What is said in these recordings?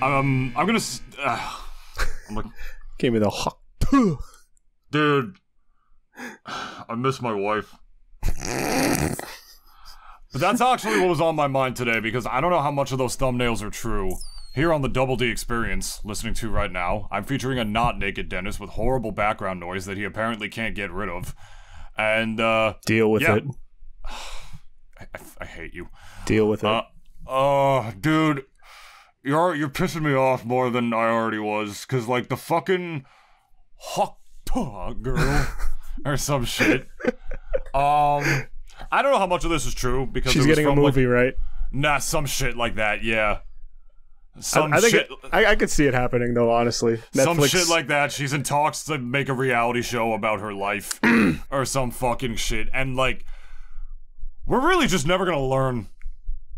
I'm gonna. I'm like, Gave me the hawk. dude, I miss my wife. But that's actually what was on my mind today, because I don't know how much of those thumbnails are true. Here on the Double D Experience, listening to right now, I'm featuring a not naked Dennis with horrible background noise that he apparently can't get rid of. And, Deal with it. I hate you. Deal with it. Dude, you're pissing me off more than I already was, cause like the fucking hawk girl or some shit. I don't know how much of this is true because she's getting a movie, right? Nah, some shit like that. Yeah, I think I could see it happening though. Honestly, Netflix. Some shit like that. She's in talks to make a reality show about her life or some fucking shit, and like, we're really just never gonna learn,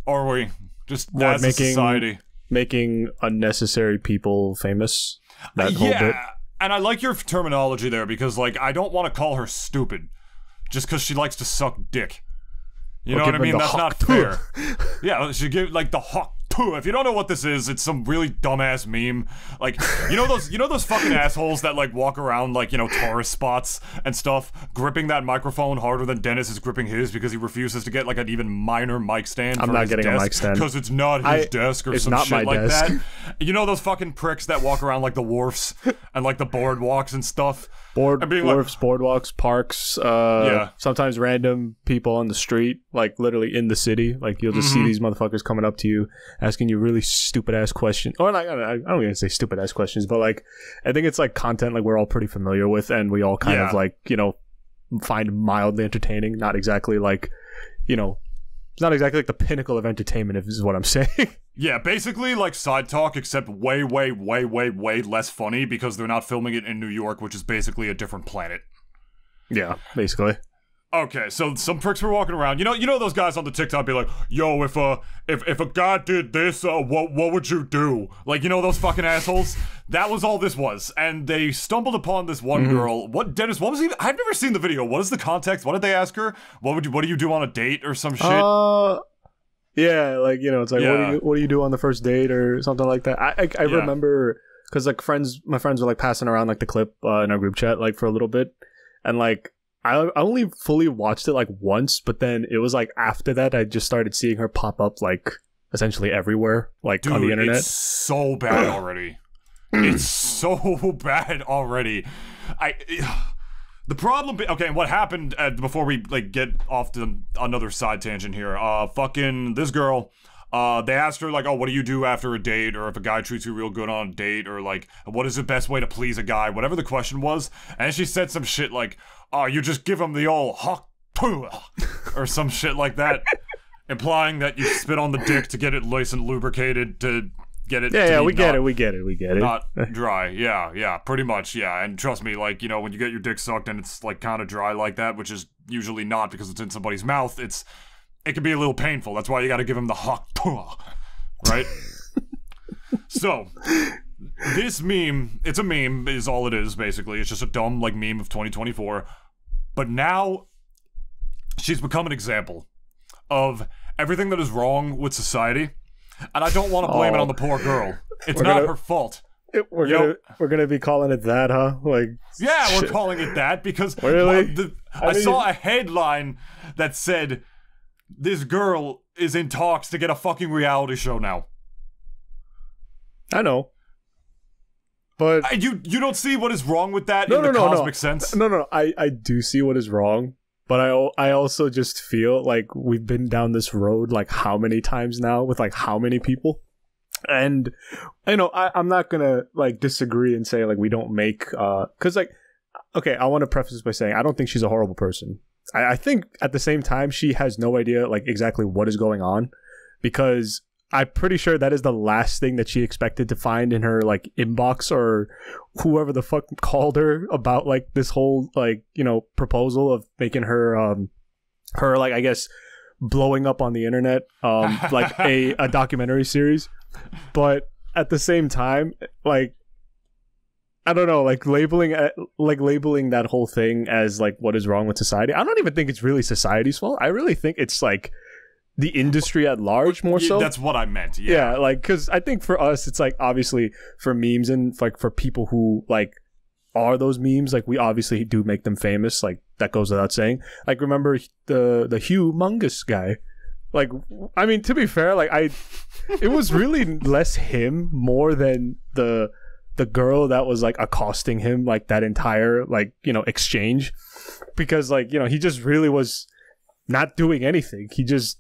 are we? Just as a society. Making unnecessary people famous. That whole bit. And I like your terminology there because, like, I don't want to call her stupid just because she likes to suck dick. You know what I mean? That's not fair. Yeah, she give like the hawk. If you don't know what this is, it's some really dumbass meme. Like, you know those fucking assholes that like walk around like, you know, tourist spots and stuff, gripping that microphone harder than Dennis is gripping his because he refuses to get like an even minor mic stand. I'm not getting a mic stand because it's not his desk or some shit like that. You know those fucking pricks that walk around like the wharfs and like the boardwalks and stuff. Wharfs, boardwalks, parks, sometimes random people on the street, like literally in the city. Like you'll just see these motherfuckers coming up to you, asking you really stupid ass questions. Or like, I don't even say stupid ass questions, but like, I think it's like content like we're all pretty familiar with, and we all kind of like, you know, find mildly entertaining. Not exactly like, you know, it's not exactly like the pinnacle of entertainment, if this is what I'm saying. Yeah, basically like Side Talk, except way less funny because they're not filming it in New York, which is basically a different planet. Yeah, basically. Okay, so some pricks were walking around. You know those guys on the TikTok be like, "Yo, if a guy did this, what would you do?" Like, you know those fucking assholes. That was all this was, and they stumbled upon this one girl. What, Dennis? What was even? I've never seen the video. What is the context? What did they ask her? What do you do on a date or some shit? Yeah, like, you know, it's like, what do you do on the first date or something like that. I remember because like my friends were like passing around like the clip in our group chat like for a little bit, and like. I only fully watched it like once, but then it was like after that I just started seeing her pop up like essentially everywhere, like on the internet. It's so bad already. It's so bad already. The problem. Okay, what happened before we like get off to another side tangent here? Fucking this girl. They asked her, like, oh, what do you do after a date? Or if a guy treats you real good on a date? Or, like, what is the best way to please a guy? Whatever the question was. And she said some shit like, oh, you just give him the old hawk, or some shit like that. Implying that you spit on the dick to get it nice and lubricated to get it. Yeah, we get it. Not dry. Yeah, pretty much, yeah. And trust me, like, you know, when you get your dick sucked and it's, like, kind of dry like that, which is usually not because it's in somebody's mouth, it can be a little painful. That's why you gotta give him the hawk, right? So, this meme, it's a meme, is all it is, basically. It's just a dumb, like, meme of 2024. But now, she's become an example of everything that is wrong with society. And I don't want to blame it on the poor girl. It's not her fault. We're gonna be calling it that, huh? Like, yeah, shit. We're calling it that because really? I saw a headline that said, this girl is in talks to get a fucking reality show now. I know. But you don't see what is wrong with that in the cosmic sense? No. I do see what is wrong, but I also just feel like we've been down this road like how many times now with like how many people, and you know I'm not gonna like disagree and say like we don't make because like okay, I want to preface this by saying I don't think she's a horrible person. I think at the same time she has no idea like exactly what is going on, because I'm pretty sure that is the last thing that she expected to find in her like inbox or whoever the fuck called her about like this whole like, you know, proposal of making her her like I guess blowing up on the internet like a documentary series. But at the same time, like I don't know, like labeling that whole thing as like what is wrong with society. I don't even think it's really society's fault. I really think it's like the industry at large more so. That's what I meant. Yeah, like because I think for us, it's like obviously for memes and like for people who like are those memes, like we obviously do make them famous. Like that goes without saying. Like remember the humongous guy. Like I mean, to be fair, like it was really less him more than the girl that was like accosting him like that entire like exchange, because like he just really was not doing anything. He just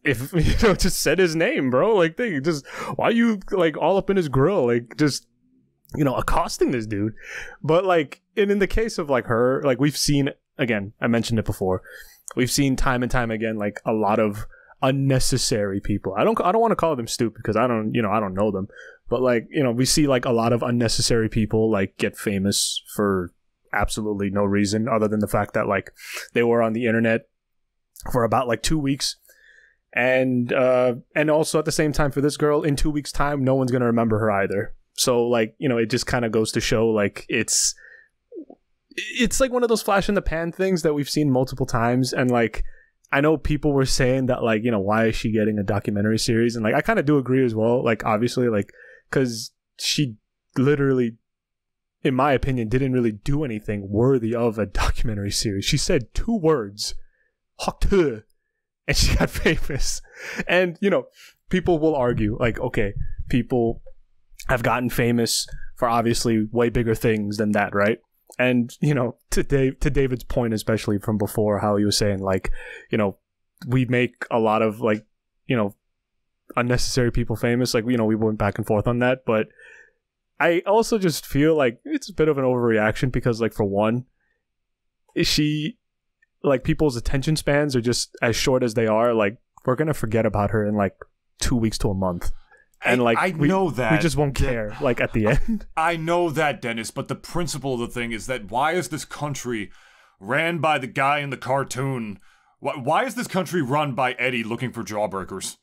just said his name, bro. Like they just, why you like all up in his grill, like just accosting this dude. But like in the case of like her, like we've seen, again, I mentioned it before, we've seen time and time again like a lot of unnecessary people. I don't want to call them stupid because I don't know them, but like we see like a lot of unnecessary people like get famous for absolutely no reason other than the fact that like they were on the internet for about like 2 weeks, and also at the same time for this girl, in 2 weeks time no one's gonna remember her either. So like it just kind of goes to show like it's like one of those flash in the pan things that we've seen multiple times. And like I know people were saying that like why is she getting a documentary series, and like I kind of do agree as well, like obviously like because she literally, in my opinion, didn't really do anything worthy of a documentary series. She said 2 words, "Haktu," and she got famous. And people will argue like, okay, people have gotten famous for obviously way bigger things than that, right? And to David's point, especially from before, how he was saying like we make a lot of like unnecessary people famous, like we went back and forth on that. But I also just feel like it's a bit of an overreaction because like for one, she, like, people's attention spans are just as short as they are. Like we're gonna forget about her in like 2 weeks to a month. And like I know that we just won't care like at the end. I know that, Dennis, but the principle of the thing is that why is this country ran by the guy in the cartoon? Why is this country run by Eddie looking for jawbreakers?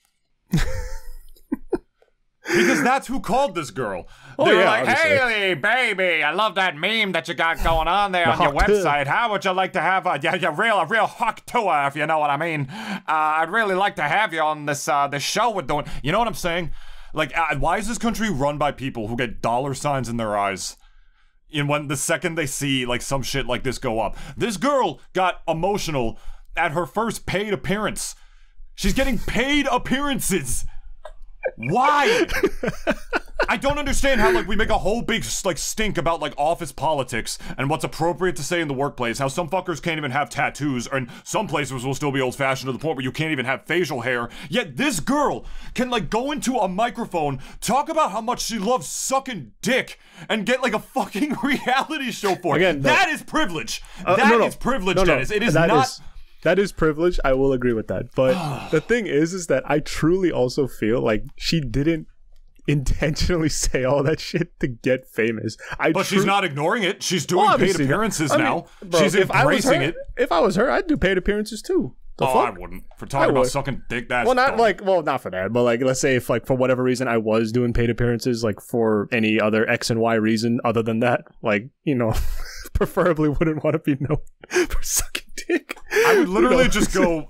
Because that's who called this girl. They were like, obviously. "Hey, baby, I love that meme that you got going on there on your website. How would you like to have a real hawk tour, if you know what I mean? I'd really like to have you on this show we're doing." You know what I'm saying? Like, why is this country run by people who get dollar signs in their eyes? And when the second they see like some shit like this go up, this girl got emotional at her first paid appearance. She's getting paid appearances. Why? I don't understand how like we make a whole big like stink about like office politics and what's appropriate to say in the workplace. How some fuckers can't even have tattoos, and some places will still be old-fashioned to the point where you can't even have facial hair. Yet this girl can like go into a microphone, talk about how much she loves sucking dick, and get like a fucking reality show for it. Again, that is privilege. That is privilege, Dennis. It is not. That is privilege. I will agree with that. But the thing is that I truly also feel like she didn't intentionally say all that shit to get famous. But she's not ignoring it. She's doing paid appearances now. Bro, she's embracing it. If I was her, I'd do paid appearances too. I wouldn't. For talking about sucking dick, that's not for that, but like, let's say if like for whatever reason I was doing paid appearances, like for any other X and Y reason other than that, like, preferably wouldn't want to be known for sucking dick. I would literally just go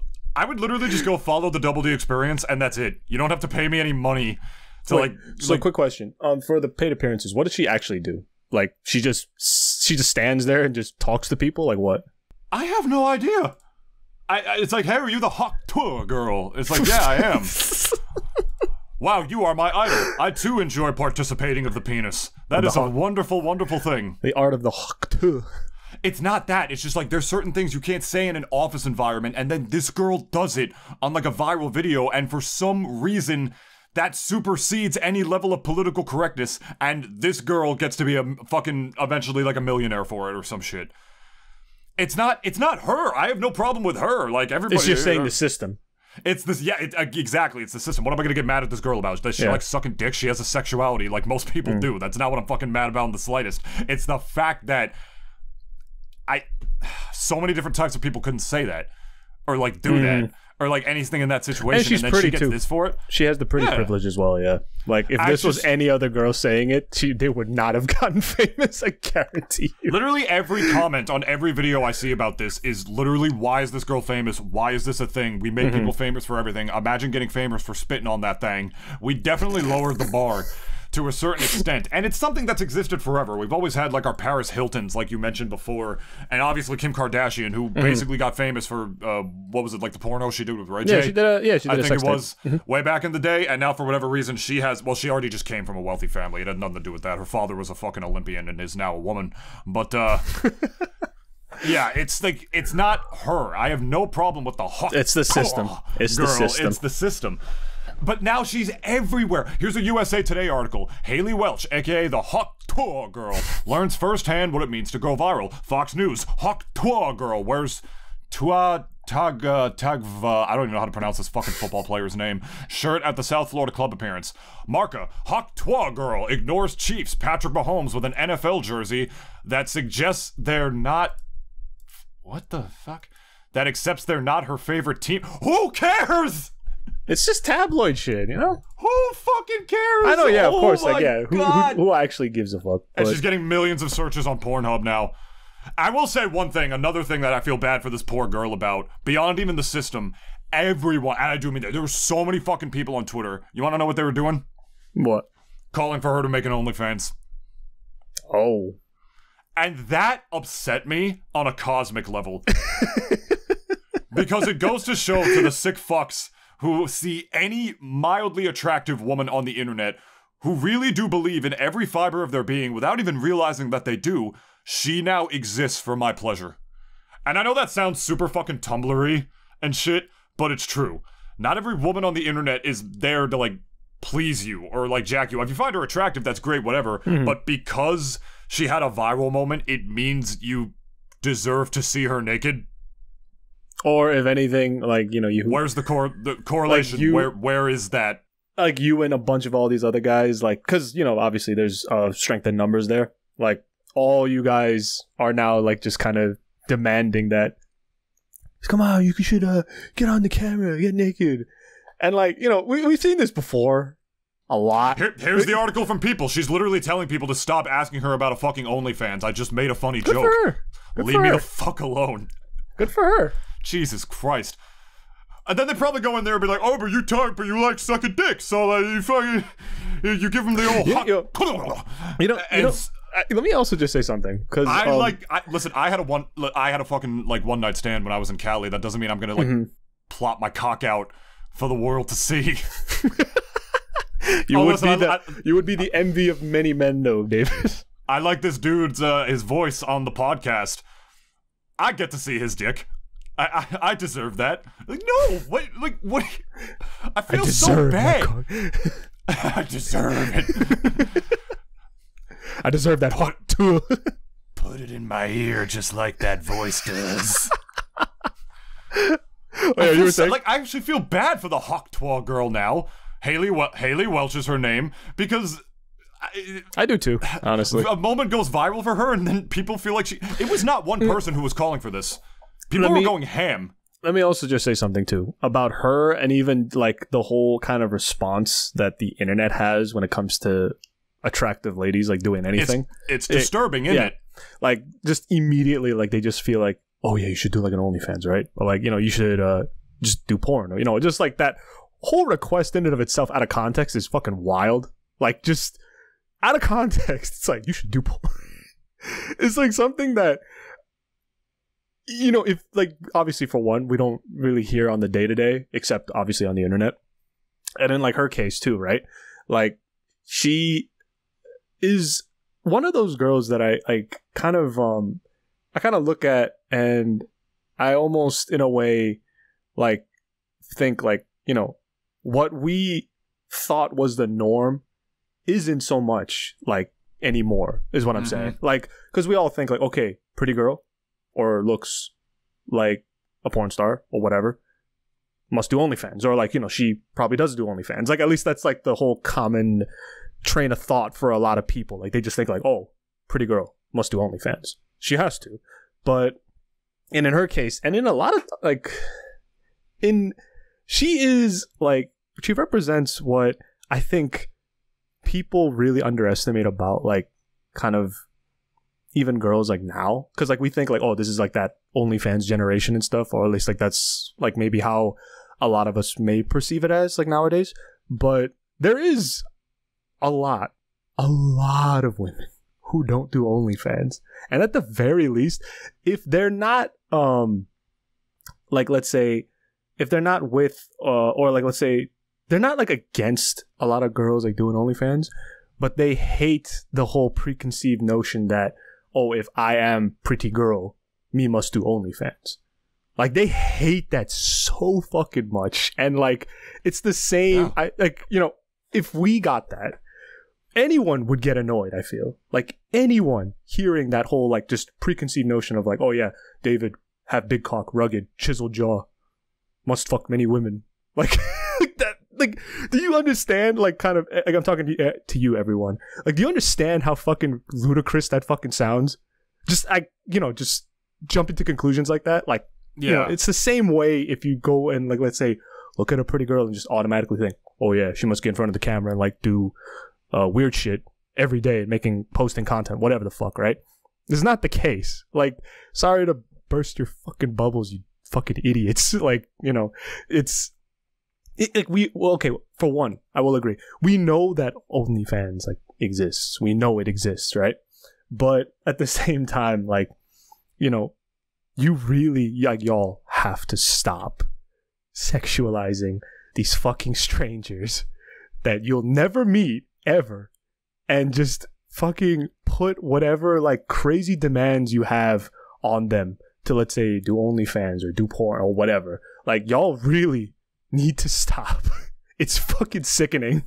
follow the Double D Experience, and that's it. You don't have to pay me any money to quick question. For the paid appearances, what did she actually do? Like she just stands there and just talks to people? Like what? I have no idea. It's like, "Hey, are you the hot tour girl?" It's like, "Yeah, I am." "Wow, you are my idol. I too enjoy participating of the penis. That is a wonderful, wonderful thing." The art of the hot tour. It's not that. It's just like there's certain things you can't say in an office environment, and then this girl does it on like a viral video, and for some reason that supersedes any level of political correctness, and this girl gets to be a fucking eventually like a millionaire for it or some shit. It's not her. I have no problem with her. Like everybody. It's just saying the system. It's this, exactly. It's the system. What am I gonna get mad at this girl about? Does she like sucking dick? She has a sexuality like most people do. That's not what I'm fucking mad about in the slightest. It's the fact that so many different types of people couldn't say that. or like do that or like anything in that situation, and she's then pretty she gets too. this for it. She has the pretty privilege as well, yeah. Like, if this was any other girl saying it, they would not have gotten famous, I guarantee you. Literally every comment on every video I see about this is literally, why is this girl famous? Why is this a thing? We make people famous for everything. Imagine getting famous for spitting on that thing. We definitely lowered the bar to a certain extent, and it's something that's existed forever. We've always had like our Paris Hiltons, like you mentioned before, and obviously Kim Kardashian, who basically got famous for what was it, like the porno she did with Ray J? Yeah, she did I think sex it was way back in the day, and now for whatever reason she already just came from a wealthy family. It had nothing to do with that. Her father was a fucking Olympian and is now a woman, but yeah, it's like, it's not her. I have no problem with the hot. It's the system. It's girl. the system. It's the system. But now she's everywhere. Here's a USA Today article. Haley Welch, aka the Hot Tour Girl, learns firsthand what it means to go viral. Fox News, Hot Tour Girl wears Tagva, I don't even know how to pronounce this fucking football player's name, shirt at the South Florida club appearance. Marca, Hot Tour Girl, ignores Chiefs Patrick Mahomes with an NFL jersey that suggests they're not... What the fuck? That accepts they're not her favorite team. Who cares? It's just tabloid shit, you know? Who fucking cares? I know, yeah, of course. my Like, yeah, who actually gives a fuck? And But she's getting millions of searches on Pornhub now. I will say one thing, another thing that I feel bad for this poor girl about, beyond even the system, everyone, and I do mean that, there were so many fucking people on Twitter. You want to know what they were doing? what? Calling for her to make an OnlyFans. Oh. And that upset me on a cosmic level. Because it goes to show to the sick fucks who see any mildly attractive woman on the internet, who really do believe in every fiber of their being without even realizing that they do, she now exists for my pleasure. And I know that sounds super fucking Tumblr-y and shit, but it's true. Not every woman on the internet is there to, like, please you or, like, jack you. If you find her attractive, that's great, whatever. But because she had a viral moment, it means you deserve to see her naked. Or if anything, like, you know, Where's the correlation? Like where is that? like you and a bunch of all these other guys, like, because, you know, obviously there's strength in numbers there. Like, all you guys are now, like, just kind of demanding that, come on, you should get on the camera, get naked. And, like, you know, we've seen this before a lot. Here's the article from People. She's literally telling people to stop asking her about a fucking OnlyFans. I just made a funny joke. For her. Good Leave for me her. the fuck alone. Good for her. Jesus Christ. And then they probably go in there and be like, oh, but you talk, but you like sucking dick, so you fucking, you give them the old hot... Let me also just say something, because listen, I had a fucking like one night stand when I was in Cali. That doesn't mean I'm gonna like plop my cock out for the world to see. you would be the envy of many men, though, David. I like this dude's his voice on the podcast. I get to see his dick. I deserve that. Like, no, what? I feel so bad. I deserve it. I deserve that hot too. Put it in my ear just like that voice does. You were saying? Like, I actually feel bad for the Hawk Twa girl now. Haley Welch is her name, because I do too, honestly. A moment goes viral for her, and then people feel like it was not one person who was calling for this. People were going ham. Let me also just say something too about her, and even like the whole kind of response that the internet has when it comes to attractive ladies like doing anything. It's disturbing, isn't it? Like, just immediately, like, they just feel like, oh yeah, you should do like an OnlyFans, right? Or like, you know, you should just do porn, or, you know, just like that whole request in and of itself out of context is fucking wild. Like, just out of context, it's like, you should do porn. It's like something that, you know, if, like, obviously for one, we don't really hear on the day-to-day, except obviously on the internet. And in like her case too, right? Like, she is one of those girls that I kind of look at, and I almost in a way like think like, you know, what we thought was the norm isn't so much like anymore, is what I'm saying. Like, because we all think like, okay, pretty girl or looks like a porn star or whatever must do OnlyFans, or like, you know, she probably does do OnlyFans. Like, at least that's like the whole common train of thought for a lot of people. Like, they just think like, oh, pretty girl must do OnlyFans. She has to. But, and in her case, and in a lot of, like, she is like, she represents what I think people really underestimate about like kind of even girls like now, because like we think like, oh, this is like that OnlyFans generation and stuff, or at least like that's like maybe how a lot of us may perceive it as like nowadays. But there is a lot of women who don't do OnlyFans, and at the very least, if they're not like, let's say, if they're not with or like, let's say they're not like against a lot of girls like doing OnlyFans, but they hate the whole preconceived notion that, oh, if I am pretty girl, me must do OnlyFans. Like, they hate that so fucking much. And like, it's the same. Yeah. If we got that, anyone would get annoyed, I feel. Like, anyone hearing that whole like just preconceived notion of like, oh yeah, David, have big cock, rugged, chiseled jaw, must fuck many women. Like, like that. Like, do you understand? Like, kind of. Like, I'm talking to you, everyone. Like, do you understand how fucking ludicrous that fucking sounds? Just just jump into conclusions like that. Like, yeah, it's the same way if you go and like, let's say, look at a pretty girl and just automatically think, oh yeah, she must get in front of the camera and like do weird shit every day, posting content, whatever the fuck, right? It's not the case. Like, sorry to burst your fucking bubbles, you fucking idiots. Like, for one, I will agree. We know that OnlyFans like exists. We know it exists, right? But at the same time, like, you really, like, y'all have to stop sexualizing these fucking strangers that you'll never meet ever, and just fucking put whatever like crazy demands you have on them to, let's say, do OnlyFans or do porn or whatever. Like, y'all really need to stop. It's fucking sickening.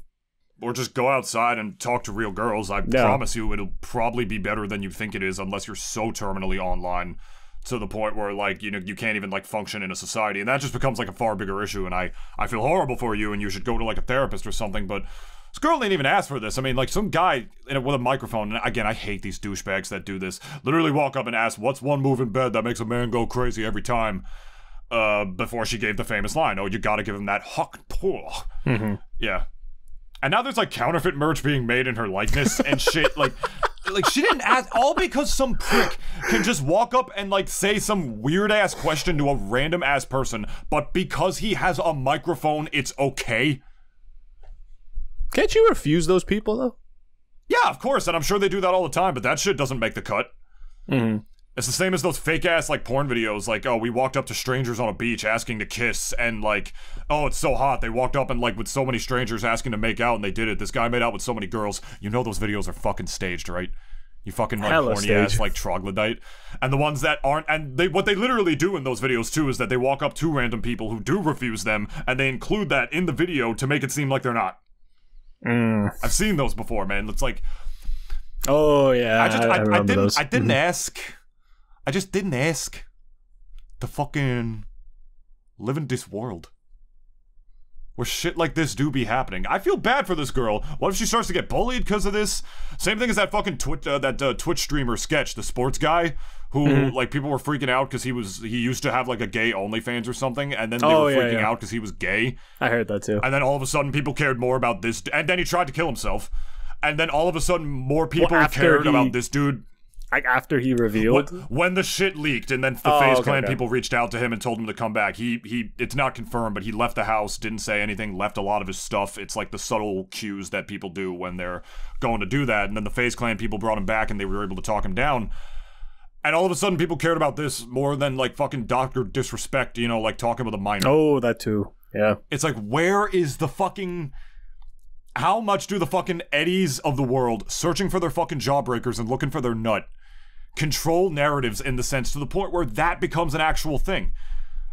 Or just go outside and talk to real girls. I promise you it'll probably be better than you think it is, unless you're so terminally online to the point where, like, you can't even like function in a society, and that just becomes like a far bigger issue. And I feel horrible for you, and you should go to like a therapist or something. But this girl didn't even ask for this. I mean, like, some guy with a microphone, and again, I hate these douchebags that do this, literally walk up and ask, what's one move in bed that makes a man go crazy every time? Before she gave the famous line, oh, you gotta give him that huck pull. Mm-hmm. Yeah. And now there's like counterfeit merch being made in her likeness and shit. Like she didn't ask, all because some prick can just walk up and like say some weird ass question to a random ass person, but because he has a microphone, it's okay. Can't you refuse those people though? Yeah, of course, and I'm sure they do that all the time, but that shit doesn't make the cut. Mm-hmm. It's the same as those fake ass like porn videos, like, oh, we walked up to strangers on a beach asking to kiss, and like, oh, it's so hot, they walked up and like with so many strangers asking to make out, and they did it. This guy made out with so many girls. You know those videos are fucking staged, right? You fucking like horny ass like troglodyte. And the ones that aren't, and what they literally do in those videos too is that they walk up to random people who do refuse them, and they include that in the video to make it seem like they're not. I've seen those before, man. It's like, oh yeah, I didn't ask. I just didn't ask to fucking live in this world where shit like this do be happening. I feel bad for this girl. What if she starts to get bullied because of this? Same thing as that fucking Twitch streamer Sketch, the sports guy, who like people were freaking out because he used to have like a gay OnlyFans or something, and then they were freaking out because he was gay. I heard that too. And then all of a sudden people cared more about this, and then he tried to kill himself. And then all of a sudden more people cared about this dude. Like after he revealed? When the shit leaked, and then the FaZe Clan people reached out to him and told him to come back. He it's not confirmed, but he left the house, didn't say anything, left a lot of his stuff. It's like the subtle cues that people do when they're going to do that. And then the FaZe Clan people brought him back, and they were able to talk him down. And all of a sudden, people cared about this more than like fucking Dr. Disrespect, like talking with a minor. Oh, that too. Yeah. It's like, where is the fucking... How much do the fucking Eddies of the world, searching for their fucking jawbreakers and looking for their nut, control narratives in the sense to the point where that becomes an actual thing?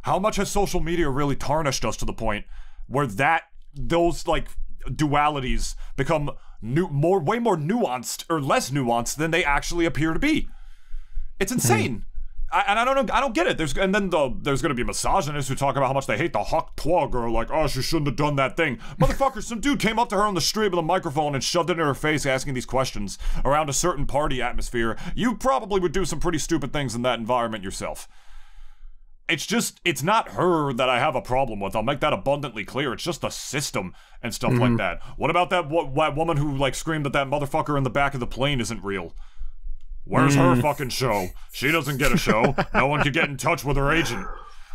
How much has social media really tarnished us to the point where those like dualities become way more nuanced or less nuanced than they actually appear to be? It's insane. I don't get it. There's gonna be misogynists who talk about how much they hate the hot toi girl, like, oh, she shouldn't have done that thing. Motherfucker, some dude came up to her on the street with a microphone and shoved it in her face asking these questions around a certain party atmosphere. You probably would do some pretty stupid things in that environment yourself. it's not her that I have a problem with. I'll make that abundantly clear. It's just the system and stuff like that. What about that woman who like screamed that motherfucker in the back of the plane isn't real? Where's her fucking show? She doesn't get a show. No one could get in touch with her agent.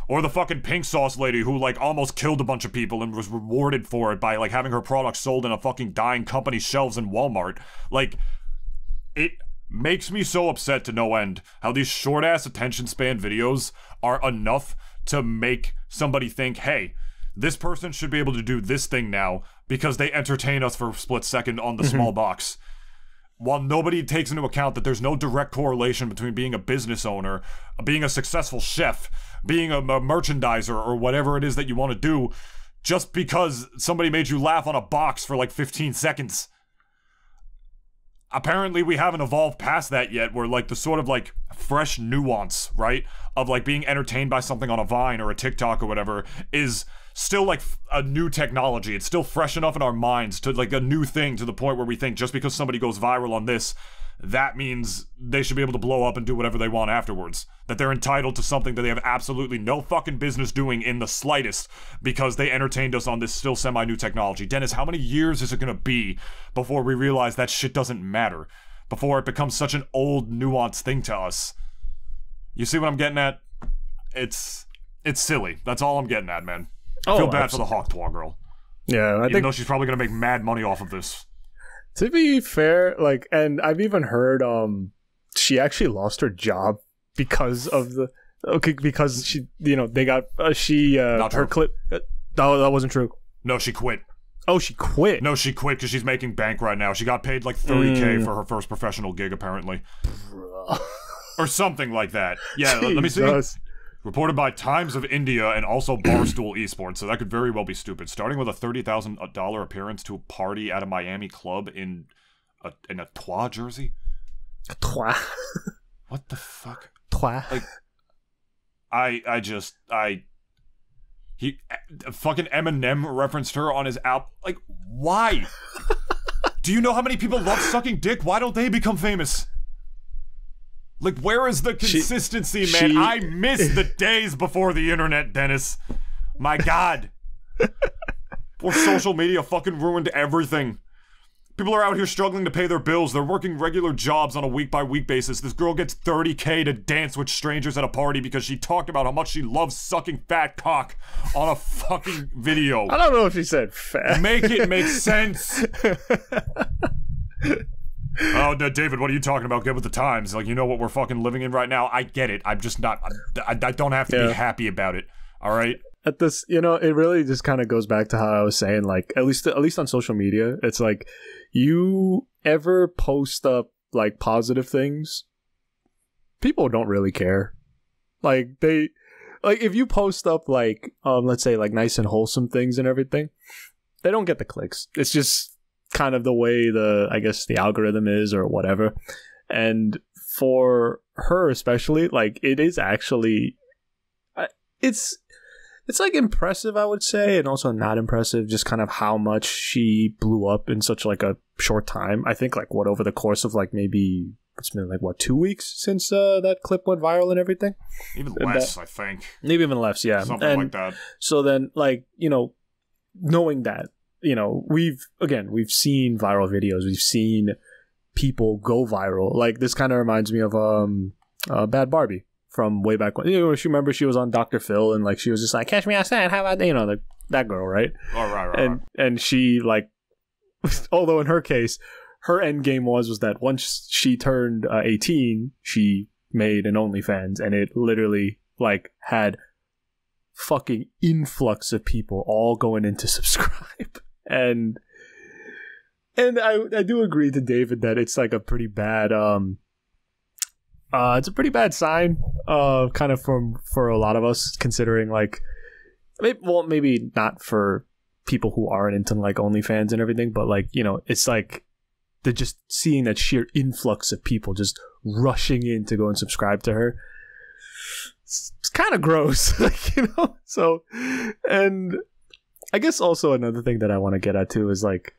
Or the fucking pink sauce lady who like almost killed a bunch of people and was rewarded for it by like having her product sold in a fucking dying company's shelves in Walmart. Like, it makes me so upset to no end how these short-ass attention span videos are enough to make somebody think, hey, this person should be able to do this thing now because they entertain us for a split second on the small box. While nobody takes into account that there's no direct correlation between being a business owner, being a successful chef, being a merchandiser, or whatever it is that you want to do, just because somebody made you laugh on a box for like 15 seconds. Apparently we haven't evolved past that yet, where like the sort of like fresh nuance, right, of like being entertained by something on a Vine or a TikTok or whatever is still like a new technology. It's still fresh enough in our minds to like a new thing, to the point where we think just because somebody goes viral on this, that means they should be able to blow up and do whatever they want afterwards. That they're entitled to something that they have absolutely no fucking business doing in the slightest because they entertained us on this still semi-new technology. Dennis, how many years is it gonna be before we realize that shit doesn't matter? Before it becomes such an old, nuanced thing to us? You see what I'm getting at? It's silly. That's all I'm getting at, man. I feel bad for the Hawk Twa girl. Yeah, Even though she's probably gonna make mad money off of this. To be fair, like, and I've even heard she actually lost her job because of because she, you know, they got her clip. That wasn't true. No, she quit. Oh, she quit. No, she quit because she's making bank right now. She got paid like $30K for her first professional gig, apparently. Or something like that. Yeah, let me see. Reported by Times of India and also Barstool Esports, so that could very well be stupid. Starting with a $30,000 appearance to a party at a Miami club in a Twa jersey? Twa? What the fuck? Twa? Like, he fucking Eminem referenced her on his album. Like, why? Do you know how many people love sucking dick? Why don't they become famous? Like, where is the consistency, man? I miss the days before the internet, Dennis. My God. Poor social media fucking ruined everything. People are out here struggling to pay their bills. They're working regular jobs on a week-by-week basis. This girl gets $30K to dance with strangers at a party because she talked about how much she loves sucking fat cock on a fucking video. I don't know if she said fat. Make it make sense. Oh, David, what are you talking about? Get with the times. Like, you know what we're fucking living in right now? I get it. I'm just not... I don't have to be happy about it. All right? At this, you know, it really just kind of goes back to how I was saying, like, at least on social media, it's like, you ever post up, like, positive things, people don't really care. Like, if you post up, like, let's say, like, nice and wholesome things and everything, they don't get the clicks. It's just kind of the way I guess the algorithm is or whatever. And for her especially, like, it is actually it's like impressive, I would say, and also not impressive, just kind of how much she blew up in such like a short time. I think like over the course of like maybe it's been like 2 weeks since that clip went viral and everything. Even less, I think. Maybe even less, yeah. Something like that. So then, like, you know, knowing that, you know, we've seen viral videos, we've seen people go viral. Like, this kind of reminds me of Bad Barbie from way back when. You know, she remember she was on Dr. Phil and like she was just like, "Catch me outside, how about," you know, that girl, right? Oh, right. And she, like, although in her case, her end game was that once she turned 18, she made an OnlyFans, and it literally like had fucking influx of people all going in to subscribe. And I do agree to David that it's like a pretty bad it's a pretty bad sign kind of for a lot of us, considering like maybe not for people who aren't into like OnlyFans and everything, but like, you know, it's like they're just seeing that sheer influx of people just rushing in to go and subscribe to her. It's kind of gross, like, you know. So, and I guess also another thing that I want to get at too is like,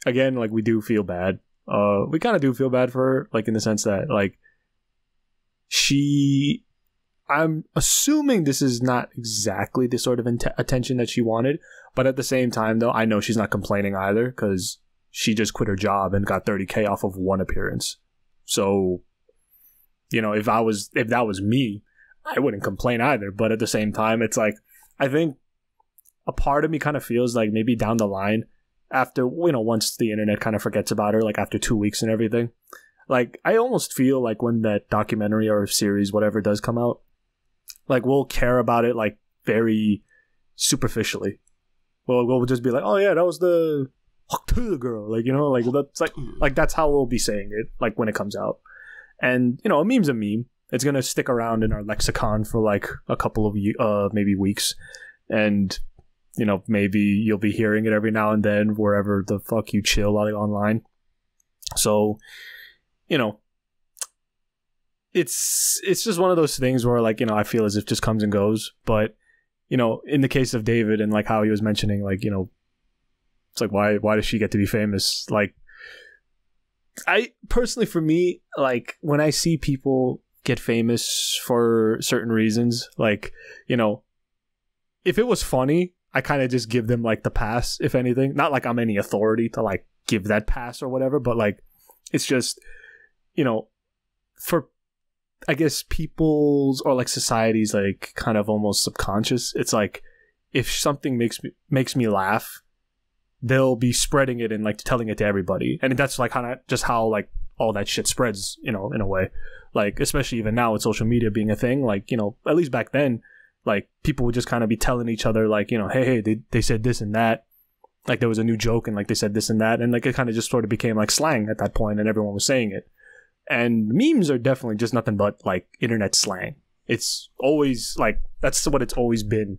again, like, we do feel bad. We kind of do feel bad for her, like, in the sense that like I'm assuming this is not exactly the sort of attention that she wanted, but at the same time, though, I know she's not complaining either because she just quit her job and got $30K off of one appearance. So, you know, if that was me, I wouldn't complain either. But at the same time, it's like, I think a part of me kind of feels like maybe down the line, after, you know, once the internet kind of forgets about her, like after 2 weeks and everything, like I almost feel like when that documentary or series, whatever does come out, like we'll care about it like very superficially. We'll just be like, oh yeah, that was the girl, like, you know, like that's like that's how we'll be saying it, like when it comes out. And you know, a meme's a meme. It's gonna stick around in our lexicon for like a couple of maybe weeks, and you know, maybe you'll be hearing it every now and then wherever the fuck you chill like online. So, you know, it's just one of those things where, like, you know, I feel as if it just comes and goes. But, you know, in the case of David and like how he was mentioning, like, you know, it's like, why does she get to be famous? Like, I personally, for me, like when I see people get famous for certain reasons, like, you know, if it was funny, I kind of just give them like the pass, if anything. Not like I'm any authority to like give that pass or whatever, but like it's just, you know, for I guess people's or like society's like kind of almost subconscious. It's like if something makes me laugh, they'll be spreading it and like telling it to everybody, and that's like kind of just how like all that shit spreads, you know, in a way. Like especially even now with social media being a thing, like, you know, at least back then, like people would just kind of be telling each other like, you know, hey, they said this and that, like there was a new joke and like they said this and that, and like it kind of just sort of became like slang at that point, and everyone was saying it. And memes are definitely just nothing but like internet slang. It's always like that's what it's always been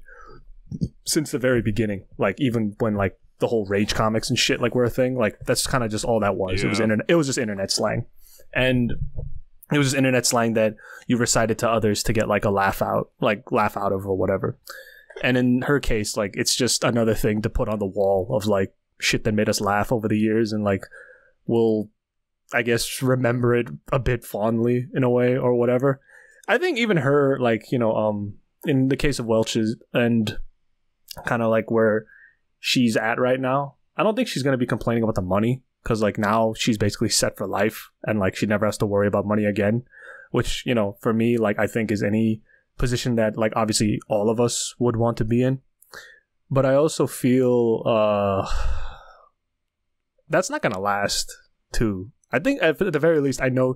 since the very beginning. Like even when like the whole rage comics and shit like were a thing, like that's kind of just all that was. Yeah. It was just internet slang, and it was just internet slang that you recited to others to get like a laugh out of or whatever. And in her case, like it's just another thing to put on the wall of like shit that made us laugh over the years, and like we'll, I guess, remember it a bit fondly in a way or whatever. I think even her, like, you know, in the case of Welch's and kind of like where she's at right now, I don't think she's going to be complaining about the money, because like now she's basically set for life and like she never has to worry about money again, which, you know, for me, like I think is any position that like obviously all of us would want to be in. But I also feel that's not going to last too. I think at the very least, I know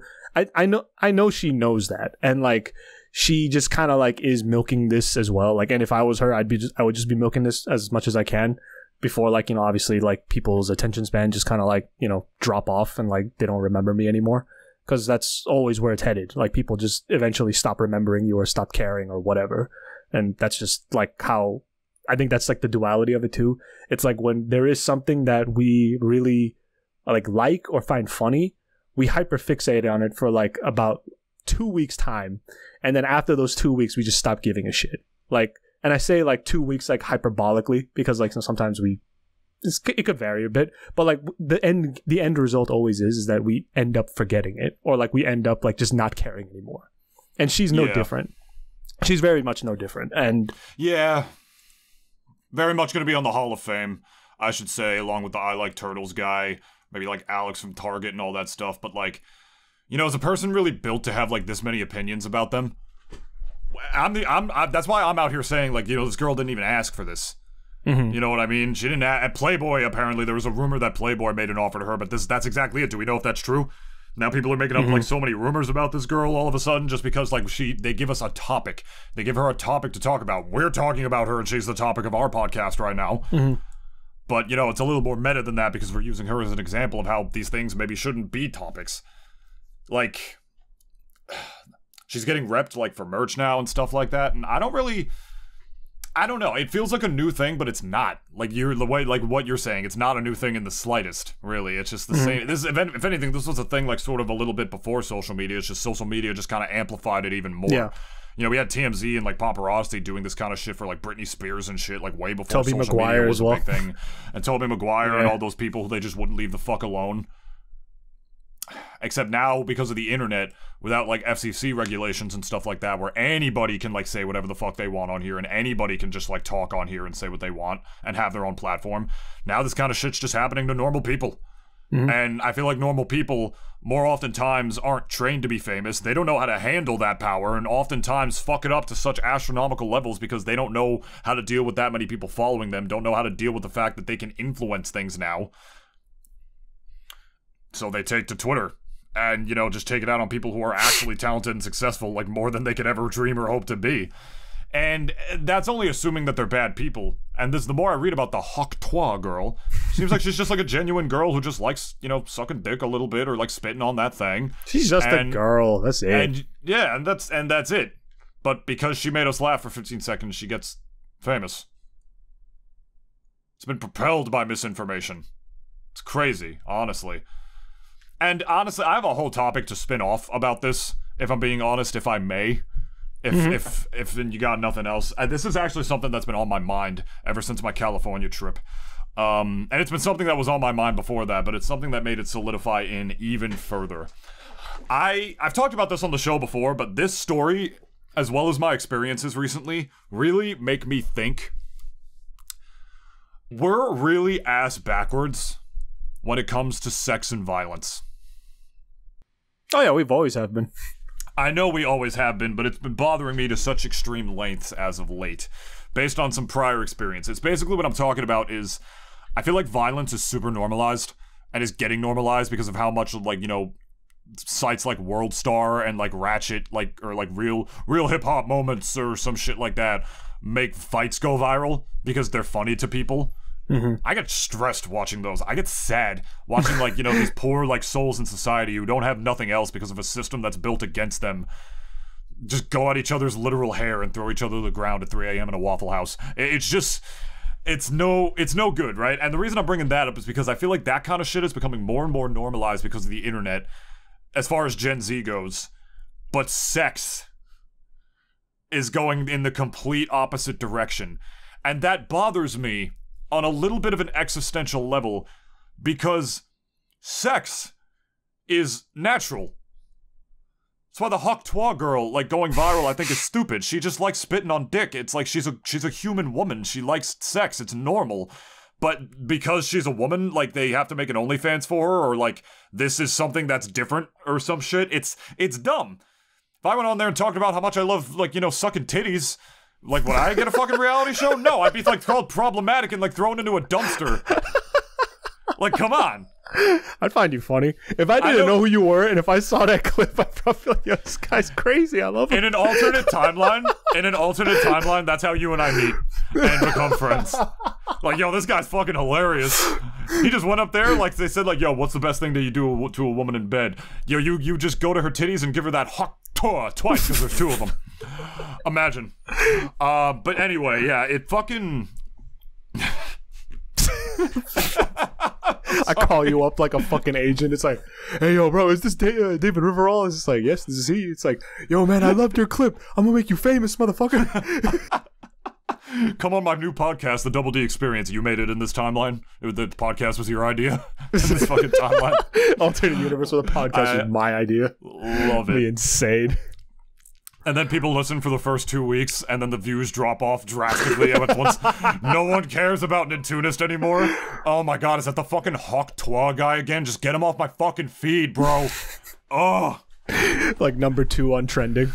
she knows that, and like she just kind of like is milking this as well. Like, and if I was her, I would just be milking this as much as I can before, like, you know, obviously like people's attention span just kind of like, you know, drop off and like they don't remember me anymore, because that's always where it's headed. Like people just eventually stop remembering you or stop caring or whatever, and that's just like how I think that's like the duality of it too. It's like when there is something that we really like or find funny, we hyperfixate on it for like about 2 weeks time, and then after those 2 weeks we just stop giving a shit. Like, and I say like 2 weeks like hyperbolically, because like sometimes it could vary a bit, but like the end result always is that we end up forgetting it, or like we end up like just not caring anymore. And she's no different. She's very much no different. And yeah, very much going to be on the Hall of Fame, I should say, along with the I Like Turtles guy, maybe like Alex from Target and all that stuff. But like, you know, is a person really built to have like this many opinions about them? That's why I'm out here saying, like, you know, this girl didn't even ask for this. Mm-hmm. You know what I mean? She didn't. At Playboy, apparently there was a rumor that Playboy made an offer to her, but that's exactly it. Do we know if that's true? Now people are making up like so many rumors about this girl all of a sudden just because like they give us a topic. They give her a topic to talk about. We're talking about her and she's the topic of our podcast right now. Mm-hmm. But, you know, it's a little more meta than that because we're using her as an example of how these things maybe shouldn't be topics. Like, she's getting repped like for merch now and stuff like that, and I don't know. It feels like a new thing, but it's not. Like the way what you're saying, it's not a new thing in the slightest. Really, it's just the same. This, if anything, this was a thing like sort of a little bit before social media. It's just social media just kind of amplified it even more. Yeah. You know, we had TMZ and like Paparazzi doing this kind of shit for like Britney Spears and shit like way before social media was a big thing. And Tobey Maguire and all those people who they just wouldn't leave the fuck alone. Except now, because of the internet, without like FCC regulations and stuff like that, where anybody can like say whatever the fuck they want on here, and anybody can just like talk on here and say what they want and have their own platform. Now this kind of shit's just happening to normal people. And I feel like normal people more oftentimes aren't trained to be famous. They don't know how to handle that power, and oftentimes fuck it up to such astronomical levels because they don't know how to deal with that many people following them, don't know how to deal with the fact that they can influence things now. So they take to Twitter and, you know, just take it out on people who are actually talented and successful, like more than they could ever dream or hope to be. And that's only assuming that they're bad people. And the more I read about the Hok Twa girl, seems like she's just like a genuine girl who just likes, you know, sucking dick a little bit or like spitting on that thing. She's just a girl. That's it. And yeah, and that's it. But because she made us laugh for 15 seconds, she gets famous. It's been propelled by misinformation. It's crazy, honestly. And honestly, I have a whole topic to spin off about this, if I'm being honest, if I may. If then you got nothing else. This is actually something that's been on my mind ever since my California trip. And it's been something that was on my mind before that, but it's something that made it solidify in even further. I've talked about this on the show before, but this story, as well as my experiences recently, really make me think we're really ass backwards when it comes to sex and violence. Oh yeah, we've always have been. I know we always have been, but it's been bothering me to such extreme lengths as of late, based on some prior experiences. Basically what I'm talking about is, I feel like violence is super normalized, and is getting normalized because of how much, like, you know, sites like World Star and like Ratchet, like, or like real hip-hop moments or some shit like that make fights go viral because they're funny to people. I get stressed watching those. I get sad watching, like, you know, these poor, like, souls in society who don't have nothing else because of a system that's built against them just go at each other's literal hair and throw each other to the ground at 3 a.m. in a Waffle House. It's just, it's no good, right? And the reason I'm bringing that up is because I feel like that kind of shit is becoming more and more normalized because of the internet as far as Gen Z goes. But sex is going in the complete opposite direction. And that bothers me on a little bit of an existential level, because sex is natural. That's why the Hok Twa girl, like, going viral, I think is stupid. She just likes spitting on dick. It's like she's a human woman. She likes sex. It's normal. But because she's a woman, like, they have to make an OnlyFans for her, or like this is something that's different or some shit. It's dumb. If I went on there and talked about how much I love, like, you know, sucking titties, like, would I get a fucking reality show? No, I'd be, like, called problematic and, like, thrown into a dumpster. Like, come on. I'd find you funny. If I didn't know who you were, and if I saw that clip, I'd probably be like, yo, this guy's crazy, I love him. In an alternate timeline, that's how you and I meet and become friends. Like, yo, this guy's fucking hilarious. He just went up there, like, they said, like, yo, what's the best thing that you do to a woman in bed? Yo, you just go to her titties and give her that Hok Twa twice, because there's two of them. Imagine. But anyway, yeah, it fucking... I call you up like a fucking agent. It's like, hey, yo, bro, is this David Riverall? It's like, yes, this is he. It's like, yo, man, I loved your clip. I'm gonna make you famous, motherfucker. Come on my new podcast, The Double D Experience. You made it in this timeline? The podcast was your idea? In this fucking timeline? Alternate universe where the podcast was my idea. Love it. Be insane. And then people listen for the first 2 weeks, and then the views drop off drastically once no one cares about Nintoonist anymore. Oh my god, is that the fucking Hok Twa guy again? Just get him off my fucking feed, bro. Oh. Like number 2 on trending.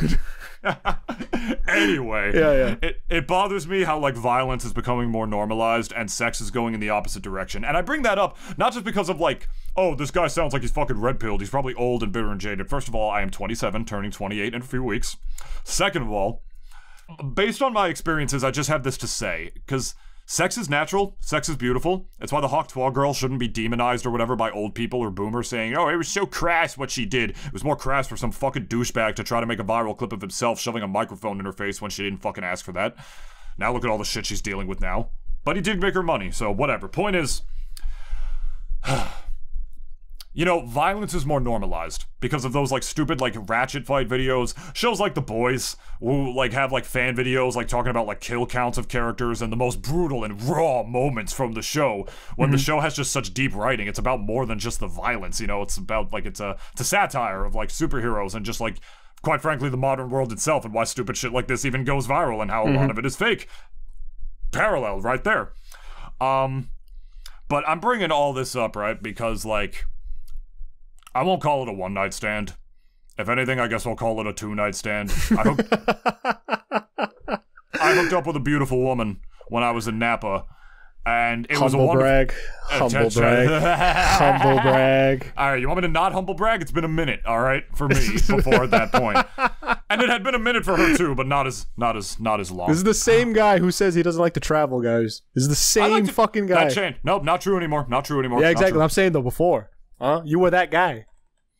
Anyway, yeah. It bothers me how, like, violence is becoming more normalized and sex is going in the opposite direction. And I bring that up not just because of, like, oh, this guy sounds like he's fucking red-pilled. He's probably old and bitter and jaded. First of all, I am 27, turning 28 in a few weeks. Second of all, based on my experiences, I just have this to say, because sex is natural, sex is beautiful. It's why the Hok Twa girl shouldn't be demonized or whatever by old people or boomers saying, oh, it was so crass what she did. It was more crass for some fucking douchebag to try to make a viral clip of himself shoving a microphone in her face when she didn't fucking ask for that. Now look at all the shit she's dealing with now. But he did make her money, so whatever. Point is, you know, violence is more normalized because of those like stupid like ratchet fight videos, shows like The Boys who like have like fan videos like talking about like kill counts of characters and the most brutal and raw moments from the show when the show has just such deep writing. It's about more than just the violence, you know, it's about like it's a satire of like superheroes and just like quite frankly the modern world itself and why stupid shit like this even goes viral and how a lot of it is fake. Parallel right there. But I'm bringing all this up, right, because like I won't call it a one-night stand. If anything, I guess I'll call it a two-night stand. I hooked up with a beautiful woman when I was in Napa, and it was a wonderful... Humble brag. Humble brag. All right, you want me to not humble brag? It's been a minute, all right, for me before at that point. And it had been a minute for her too, but not as long. This is the same guy who says he doesn't like to travel, guys. This is the same fucking guy. That changed. Nope, not true anymore. Not true anymore. Yeah, exactly. I'm saying though before. You were that guy.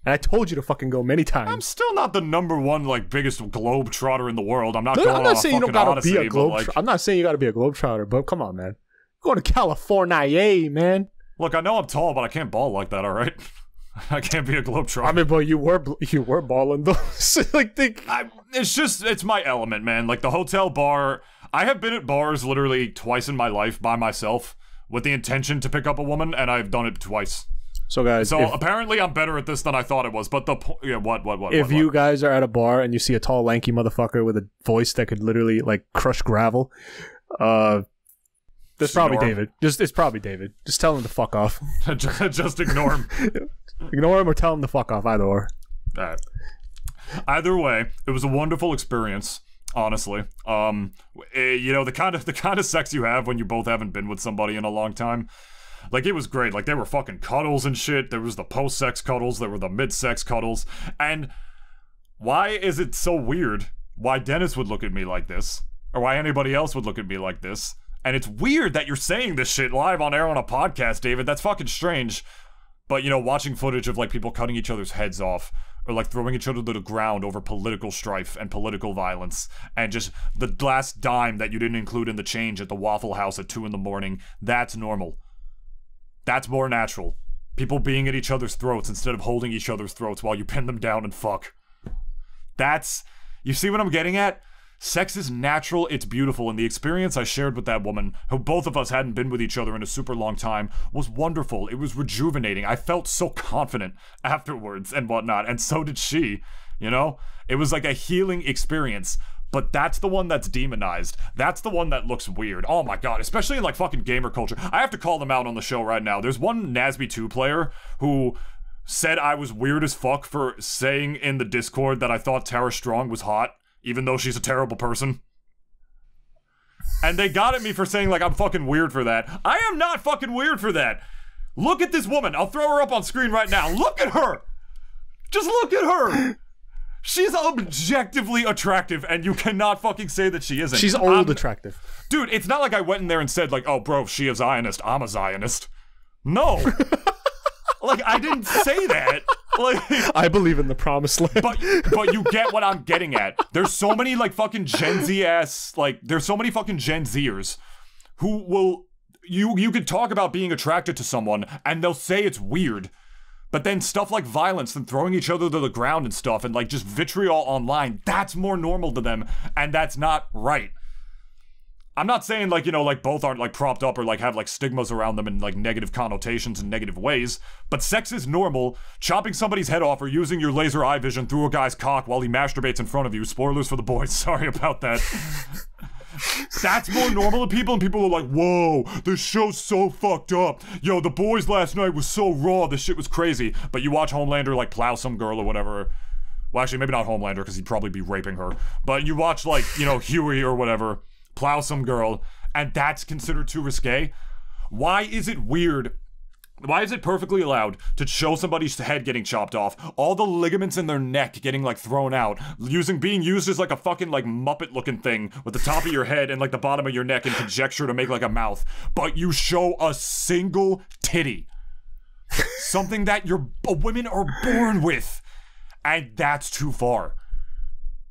And I told you to fucking go many times. I'm still not the #1 like biggest globe trotter in the world. I'm not No, going I'm not on saying you fucking don't gotta odyssey, be a globe like, I'm not saying you gotta be a globe trotter, but come on, man. You're going to California, man. Look, I know I'm tall, but I can't ball like that, alright? I can't be a globe trotter. I mean, but you were balling though. Like it's my element, man. Like the hotel bar, I have been at bars literally twice in my life by myself with the intention to pick up a woman, and I've done it twice. So guys, apparently I'm better at this than I thought it was. But if you guys are at a bar and you see a tall, lanky motherfucker with a voice that could literally like crush gravel, that's probably David. It's probably David. Just tell him to fuck off. Just ignore him. Ignore him or tell him to fuck off. Either or. All right. Either way, it was a wonderful experience. Honestly, you know, the kind of sex you have when you both haven't been with somebody in a long time. Like, it was great. Like, there were fucking cuddles and shit. There was the post-sex cuddles. There were the mid-sex cuddles. And why is it so weird why Dennis would look at me like this? Or why anybody else would look at me like this? And it's weird that you're saying this shit live on air on a podcast, David. That's fucking strange. But, you know, watching footage of, like, people cutting each other's heads off or, like, throwing each other to the ground over political strife and political violence and just the last dime that you didn't include in the change at the Waffle House at 2 in the morning, that's normal. That's more natural. People being at each other's throats instead of holding each other's throats while you pin them down and fuck. You see what I'm getting at? Sex is natural, it's beautiful, and the experience I shared with that woman, who both of us hadn't been with each other in a super long time, was wonderful. It was rejuvenating. I felt so confident afterwards and whatnot, and so did she, you know? It was like a healing experience. But that's the one that's demonized. That's the one that looks weird. Oh my god, especially in like fucking gamer culture. I have to call them out on the show right now. There's one Nasby 2 player who said I was weird as fuck for saying in the Discord that I thought Tara Strong was hot, even though she's a terrible person. And they got at me for saying like I'm fucking weird for that. I am not fucking weird for that. Look at this woman. I'll throw her up on screen right now. Look at her. Just look at her. She's objectively attractive, and you cannot fucking say that she isn't. She's old attractive. Dude, it's not like I went in there and said, like, oh, bro, she a Zionist, I'm a Zionist. No. Like, I didn't say that. Like, I believe in the promised land. But you get what I'm getting at. There's so many, like, fucking Gen Z ass, like, there's so many fucking Gen Zers who will, you could talk about being attracted to someone, and they'll say it's weird. But then stuff like violence and throwing each other to the ground and stuff and like just vitriol online, that's more normal to them, and that's not right. I'm not saying like, you know, like both aren't like propped up or like have like stigmas around them and like negative connotations and negative ways, but sex is normal. Chopping somebody's head off or using your laser eye vision through a guy's cock while he masturbates in front of you, spoilers for The Boys, sorry about that. That's more normal to people, and people are like, whoa, this show's so fucked up. Yo, The Boys last night was so raw, this shit was crazy. But you watch Homelander like plow some girl or whatever. Well, actually, maybe not Homelander, because he'd probably be raping her. But you watch like, you know, Huey or whatever, plow some girl, and that's considered too risque? Why is it weird? Why is it perfectly allowed to show somebody's head getting chopped off, all the ligaments in their neck getting like thrown out, being used as like a fucking like Muppet looking thing with the top of your head and like the bottom of your neck in conjecture to make like a mouth, but you show a single titty, something that women are born with, and that's too far.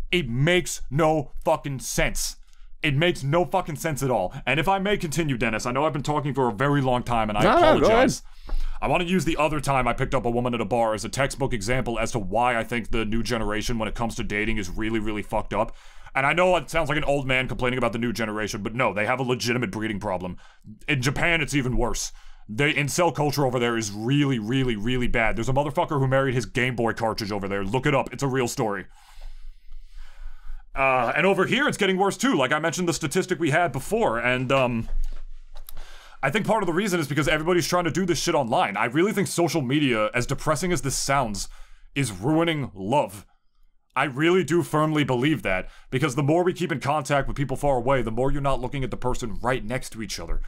It makes no fucking sense. It makes no fucking sense at all. And if I may continue, Dennis, I know I've been talking for a very long time, and I apologize. I want to use the other time I picked up a woman at a bar as a textbook example as to why I think the new generation when it comes to dating is really, really fucked up. And I know it sounds like an old man complaining about the new generation, but no, they have a legitimate breeding problem. In Japan, it's even worse. The incel culture over there is really, really, really bad. There's a motherfucker who married his Game Boy cartridge over there. Look it up. It's a real story. And over here, it's getting worse too. Like I mentioned the statistic we had before, and I think part of the reason is because everybody's trying to do this shit online. I really think social media, as depressing as this sounds, is ruining love. I really do firmly believe that, because the more we keep in contact with people far away, the more you're not looking at the person right next to each other.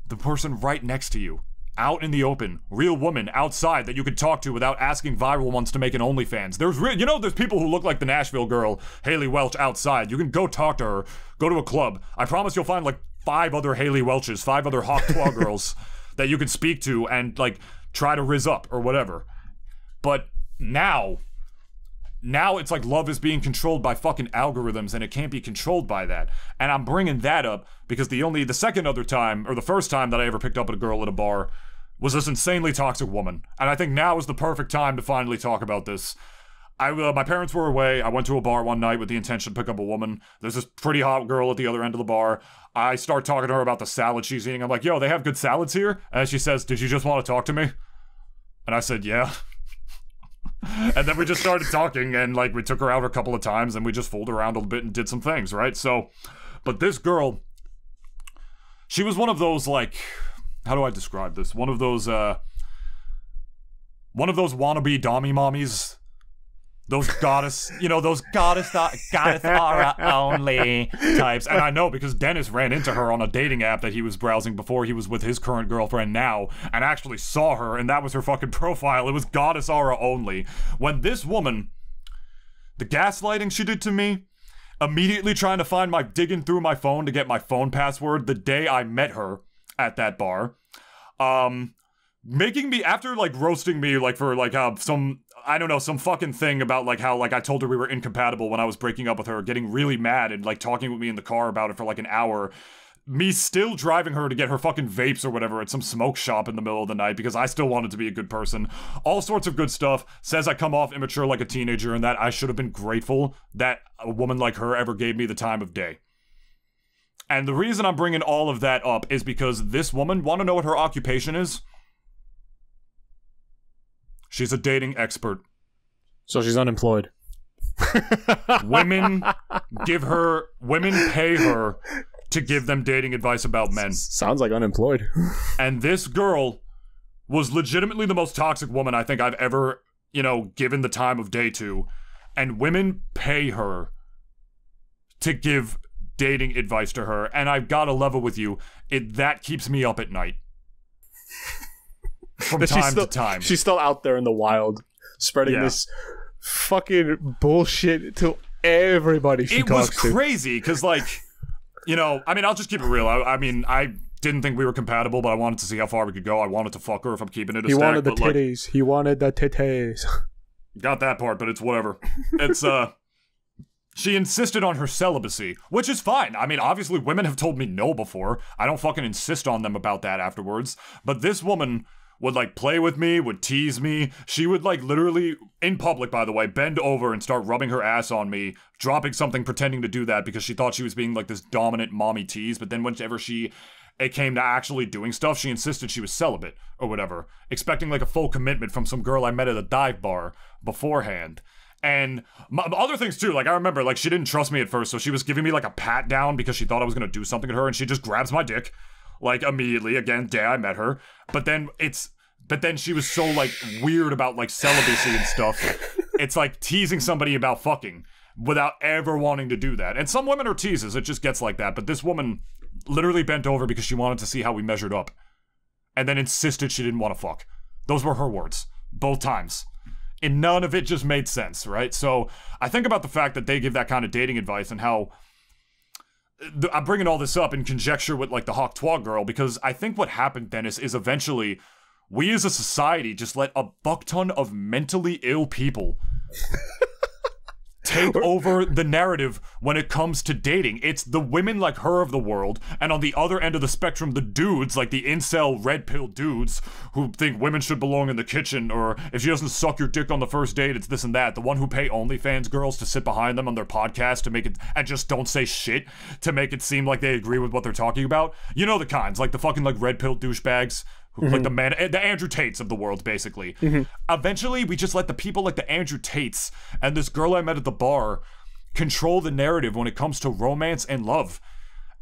The person right next to you. Out in the open. Real woman outside that you could talk to without asking viral ones to make an OnlyFans. There's people who look like the Nashville girl, Haley Welch, outside. You can go talk to her, go to a club. I promise you'll find like 5 other Haley Welches, 5 other Hawk Twa girls that you can speak to and like try to rizz up or whatever. But now it's like love is being controlled by fucking algorithms and it can't be controlled by that. And I'm bringing that up because the first time that I ever picked up a girl at a bar was this insanely toxic woman. And I think now is the perfect time to finally talk about this. My parents were away. I went to a bar one night with the intention to pick up a woman. There's this pretty hot girl at the other end of the bar. I start talking to her about the salad she's eating. I'm like, yo, they have good salads here? And she says, did you just want to talk to me? And I said, yeah. And then we just started talking, and like we took her out a couple of times, and we just fooled around a little bit and did some things, right? So, but this girl, she was one of those like, how do I describe this? One of those wannabe dommy mommies. Those goddess aura only types. And I know because Dennis ran into her on a dating app that he was browsing before he was with his current girlfriend now, and actually saw her, and that was her fucking profile. It was goddess aura only. When this woman, the gaslighting she did to me, immediately trying to digging through my phone to get my phone password the day I met her at that bar, making me, after like roasting me like for like some fucking thing about like how like I told her we were incompatible when I was breaking up with her, getting really mad and like talking with me in the car about it for like an hour, me still driving her to get her fucking vapes or whatever at some smoke shop in the middle of the night because I still wanted to be a good person. All sorts of good stuff. Says I come off immature like a teenager and that I should have been grateful that a woman like her ever gave me the time of day. And the reason I'm bringing all of that up is because this woman, want to know what her occupation is? She's a dating expert. So she's unemployed. Women pay her to give them dating advice about men. Sounds like unemployed. And this girl was legitimately the most toxic woman I think I've ever, given the time of day to. And women pay her to give dating advice to her. And I've got to level with you, that keeps me up at night. From time to time. She's still out there in the wild, spreading this fucking bullshit to everybody she talks to. It was crazy, because, like, I'll just keep it real. I didn't think we were compatible, but I wanted to see how far we could go. I wanted to fuck her if I'm keeping it a stack. He wanted the titties. He wanted the titties. Got that part, but it's whatever. It's, she insisted on her celibacy, which is fine. I mean, obviously, women have told me no before. I don't fucking insist on them about that afterwards. But this woman would like play with me, would tease me. She would like literally, in public by the way, bend over and start rubbing her ass on me, dropping something, pretending to do that because she thought she was being like this dominant mommy tease. But then whenever it came to actually doing stuff, she insisted she was celibate or whatever, expecting like a full commitment from some girl I met at a dive bar beforehand. And other things too, like I remember like she didn't trust me at first, so she was giving me like a pat down because she thought I was gonna do something to her, and she just grabs my dick like immediately, again, day I met her. But then she was so like weird about like celibacy and stuff. It's like teasing somebody about fucking without ever wanting to do that. And some women are teases, it just gets like that. But this woman literally bent over because she wanted to see how we measured up, and then insisted she didn't want to fuck. Those were her words, both times. And none of it just made sense, right? So I think about the fact that they give that kind of dating advice and how I'm bringing all this up in conjecture with like the Hawk Twa girl, because I think what happened, Dennis, is eventually we as a society just let a buck ton of mentally ill people take over the narrative when it comes to dating. It's the women like her of the world, and on the other end of the spectrum, the dudes, like the incel red pill dudes who think women should belong in the kitchen, or if she doesn't suck your dick on the first date, it's this and that. The one who pay OnlyFans girls to sit behind them on their podcast to make it, and just don't say shit to make it seem like they agree with what they're talking about. You know the kinds, like the fucking like red pill douchebags. Like the Andrew Tates of the world, basically. Eventually, we just let the people like the Andrew Tates and this girl I met at the bar control the narrative when it comes to romance and love.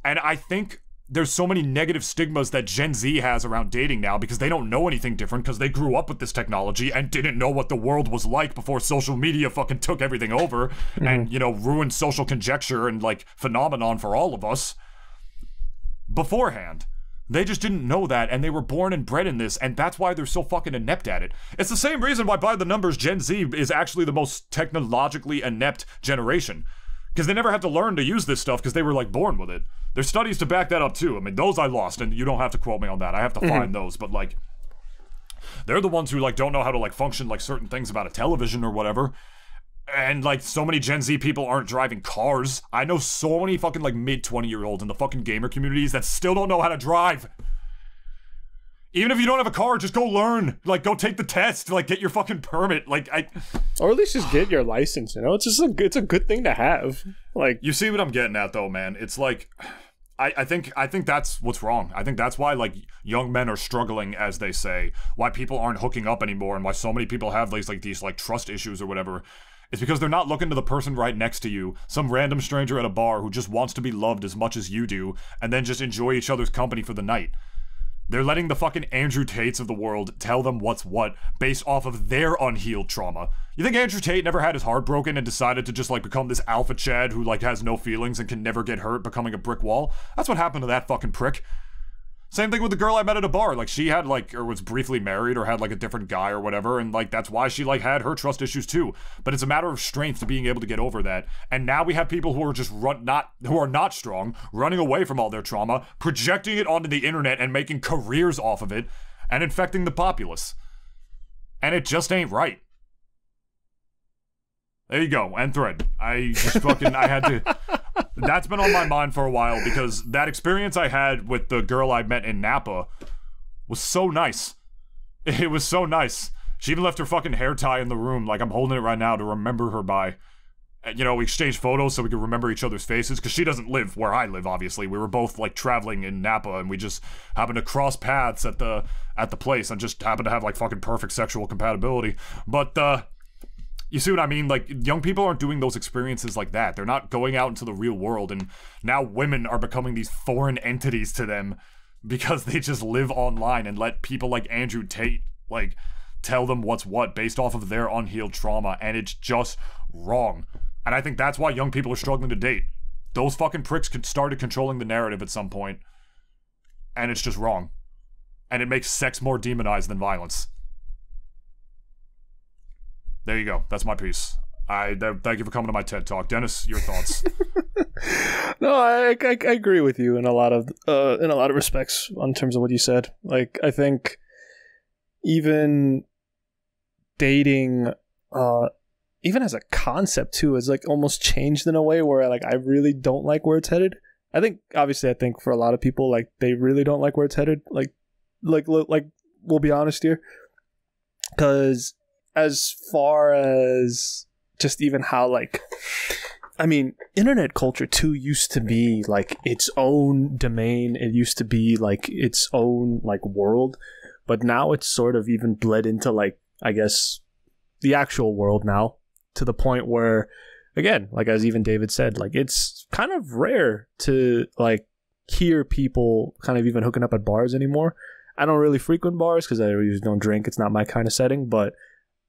And I think there's so many negative stigmas that Gen Z has around dating now because they don't know anything different because they grew up with this technology and didn't know what the world was like before social media fucking took everything over and, you know, ruined social conjecture and like phenomenon for all of us beforehand. They just didn't know that, and they were born and bred in this, and that's why they're so fucking inept at it. It's the same reason why, by the numbers, Gen Z is actually the most technologically inept generation. Because they never had to learn to use this stuff because they were, like, born with it. There's studies to back that up, too. I mean, those I lost, and you don't have to quote me on that. I have to find those, but, like, they're the ones who, like, don't know how to, like, function, like, certain things about a television or whatever. And, like, so many Gen Z people aren't driving cars. I know so many fucking, like, mid-20-year-olds in the fucking gamer communities that still don't know how to drive. Even if you don't have a car, just go learn. Like, go take the test. Like, get your fucking permit. Like, or at least just get your license, you know? It's just it's a good thing to have. Like, you see what I'm getting at, though, man. It's like... I think that's what's wrong. I think that's why, like, young men are struggling, as they say. Why people aren't hooking up anymore and why so many people have these trust issues or whatever. It's because they're not looking to the person right next to you, some random stranger at a bar who just wants to be loved as much as you do, and then just enjoy each other's company for the night. They're letting the fucking Andrew Tates of the world tell them what's what based off of their unhealed trauma. You think Andrew Tate never had his heart broken and decided to just, like, become this alpha Chad who, like, has no feelings and can never get hurt, becoming a brick wall? That's what happened to that fucking prick. Same thing with the girl I met at a bar. Like, she had, like, or was briefly married or had, like, a different guy or whatever, and, like, that's why she, like, had her trust issues too. But it's a matter of strength to being able to get over that. And now we have people who are just who are not strong, running away from all their trauma, projecting it onto the internet and making careers off of it, and infecting the populace. And it just ain't right. There you go, end thread. I had to... That's been on my mind for a while because that experience I had with the girl I met in Napa was so nice. It was so nice. She even left her fucking hair tie in the room, like I'm holding it right now to remember her by. You know, we exchanged photos so we could remember each other's faces because she doesn't live where I live, obviously. We were both, like, traveling in Napa and we just happened to cross paths at the place and just happened to have, like, fucking perfect sexual compatibility. But, you see what I mean? Like, young people aren't doing those experiences like that. They're not going out into the real world, and now women are becoming these foreign entities to them because they just live online and let people like Andrew Tate, like, tell them what's what based off of their unhealed trauma, and it's just wrong. And I think that's why young people are struggling to date. Those fucking pricks started controlling the narrative at some point, and it's just wrong. And it makes sex more demonized than violence. There you go. That's my piece. Thank you for coming to my TED Talk. Dennis, your thoughts? No, I agree with you in a lot of respects in terms of what you said. Like, I think even dating, even as a concept too, is like almost changed in a way where, like, I really don't like where it's headed. I think for a lot of people, like, they really don't like where it's headed. Like we'll be honest here, because as far as just even how, like, I mean, internet culture too used to be like its own domain. It used to be like its own, like, world, but now it's sort of even bled into, like, I guess, the actual world now, to the point where, again, like, as even David said, like, it's kind of rare to, like, hear people kind of even hooking up at bars anymore. I don't really frequent bars because I usually don't drink. It's not my kind of setting, but,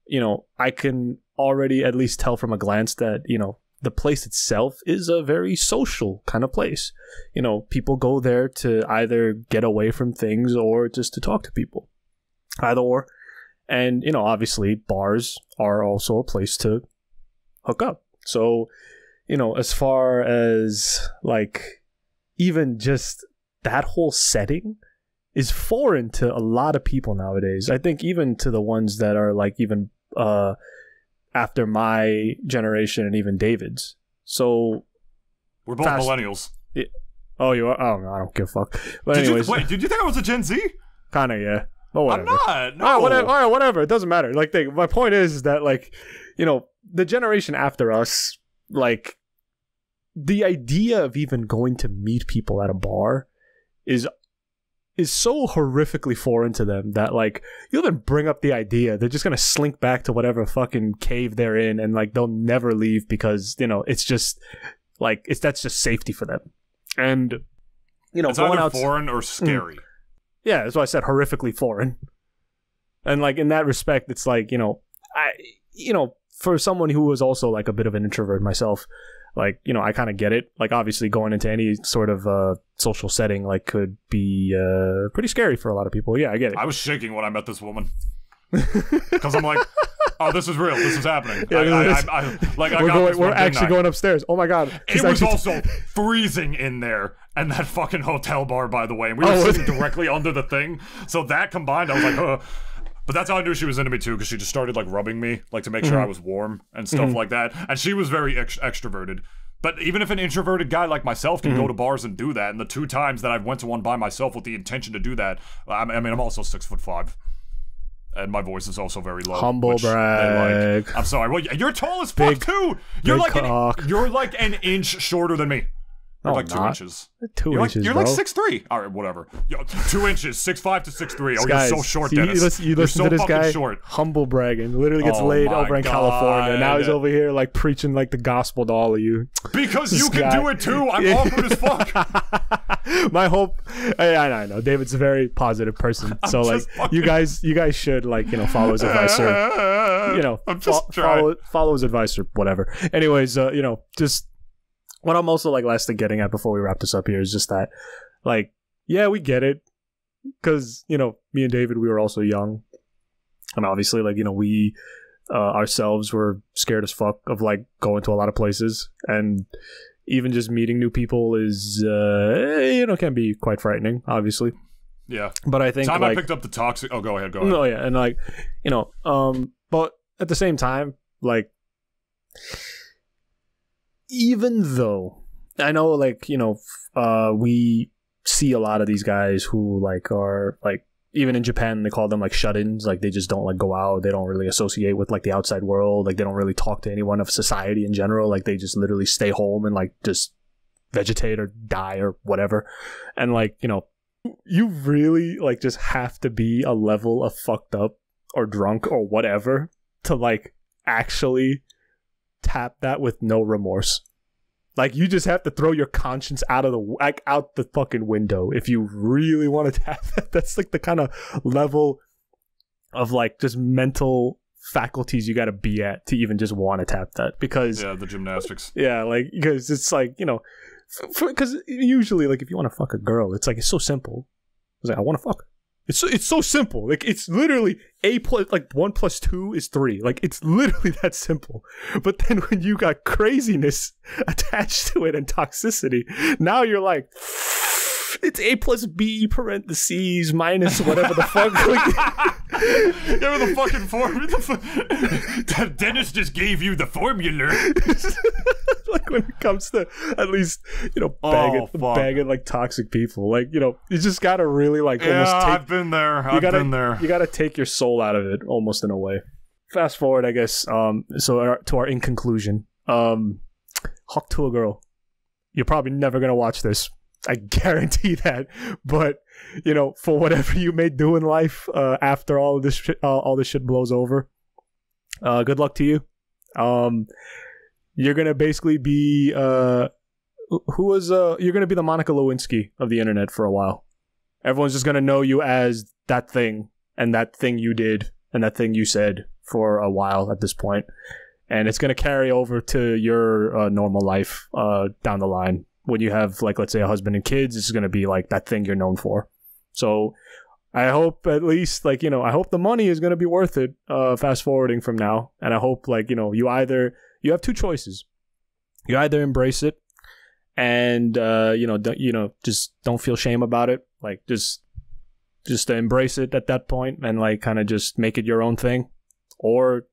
you know, I can already at least tell from a glance that, you know, the place itself is a very social kind of place. You know, people go there to either get away from things or just to talk to people. Either or. And, you know, obviously bars are also a place to hook up. So, you know, as far as, like, even just that whole setting is foreign to a lot of people nowadays. I think even to the ones that are, like, even after my generation and even David's. So we're both millennials. Oh, you are? Oh, no, I don't give a fuck. But Did anyways, did you think I was a Gen Z? kind of, yeah. Oh, whatever. I'm not. No. Whatever. All right, whatever. It doesn't matter. Like, my point is that, like, you know, the generation after us, like, the idea of even going to meet people at a bar is so horrifically foreign to them that, like, you even bring up the idea, they're just gonna slink back to whatever fucking cave they're in, and, like, they'll never leave because, you know, it's just like that's just safety for them. And, you know, it's going either out foreign or scary. Yeah, that's why I said horrifically foreign. And, like, in that respect, it's like, you know, for someone who was also, like, a bit of an introvert myself, like, you know, I kind of get it. Like, obviously, going into any sort of social setting, like, could be pretty scary for a lot of people. Yeah, I get it. I was shaking when I met this woman. Because I'm like, oh, this is real. This is happening. Yeah, we're actually going upstairs. Oh, my God. It was also freezing in there. And that fucking hotel bar, by the way. And we were sitting directly under the thing. So that combined, I was like, But that's how I knew she was into me, too, because she just started, like, rubbing me, like, to make sure I was warm and stuff like that. And she was very extroverted. But even if an introverted guy like myself can go to bars and do that, and the 2 times that I went to one by myself with the intention to do that, I mean, I'm also 6'5". And my voice is also very low. Humble brag. I'm sorry. Well, you're tall as fuck, too! You're like an inch shorter than me. You're like 2 inches. 2 inches, You're bro. like 6'3". All right, whatever. 2 inches, 6'5" to 6'3". Oh, guys, you're so short, Dennis. You listen so to this guy, short. humble bragging. Literally gets laid over in California. Now he's over here, like, preaching, like, the gospel to all of you. Because you can do it, too. I'm awkward as fuck. My hope... I know. David's a very positive person. So, like, you guys should, like, you know, follow his advice or, you know, follow his advice or whatever. Anyways, you know, just... What I'm also, like, lastly getting at before we wrap this up here is just that, like, yeah, we get it. Because, you know, me and David, we were also young. And obviously, like, you know, we ourselves were scared as fuck of, like, going to a lot of places. And even just meeting new people is, you know, can be quite frightening, obviously. Yeah. But I think, I picked up the toxic... Oh, go ahead. Oh, yeah. And, like, you know, but at the same time, like... Even though I know, like, you know, we see a lot of these guys who, like, are, like, even in Japan, they call them, like, shut-ins. Like, they just don't, like, go out. They don't really associate with, like, the outside world. Like, they don't really talk to anyone of society in general. Like, they just literally stay home and, like, just vegetate or die or whatever. And, like, you know, you really, like, just have to be a level of fucked up or drunk or whatever to, like, actually... tap that with no remorse. Like, you just have to throw your conscience out the fucking window if you really want to tap that. That's like the kind of level of, like, just mental faculties you got to be at to even just want to tap that. Because the gymnastics. Yeah, like, because it's like, you know, because usually, like, if you want to fuck a girl, it's like, it's so simple. It's like, I want to fuck her. It's so simple. Like, it's literally like 1 + 2 is 3. Like, it's literally that simple. But then when you got craziness attached to it and toxicity, now you're like, it's A + B parentheses minus whatever the fuck. Yeah, the fucking formula. Dennis just gave you the formula. Like, when it comes to at least, you know, bagging like toxic people, like, you know, you just gotta really, like, almost take. I've been there. I've been there. You gotta take your soul out of it, almost, in a way. Fast forward, I guess. To our in conclusion, Hawk to a girl. You're probably never gonna watch this. I guarantee that. But, you know, for whatever you may do in life after all this shit blows over, good luck to you. You're gonna basically be you're gonna be the Monica Lewinsky of the internet for a while. Everyone's just gonna know you as that thing and that thing you did and that thing you said for a while at this point, and it's gonna carry over to your normal life down the line. When you have, like, let's say, a husband and kids, it's going to be, like, that thing you're known for. So I hope, at least, like, you know, I hope the money is going to be worth it, fast forwarding from now. And I hope, like, you know, you have 2 choices. You either embrace it and, you know, just don't feel shame about it. Like, just embrace it at that point and, like, kind of just make it your own thing. Or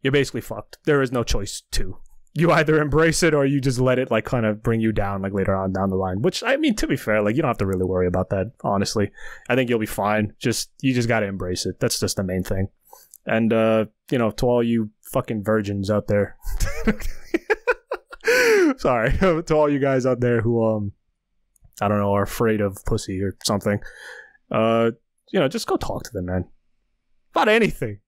you're basically fucked. There is no choice to. You either embrace it or you just let it like kind of bring you down like later on down the line. Which, I mean, to be fair, like you don't have to really worry about that, honestly. I think you'll be fine. You just gotta embrace it. That's just the main thing. And you know, to all you fucking virgins out there. Sorry. To all you guys out there who I don't know, are afraid of pussy or something. You know, just go talk to them, man. About anything.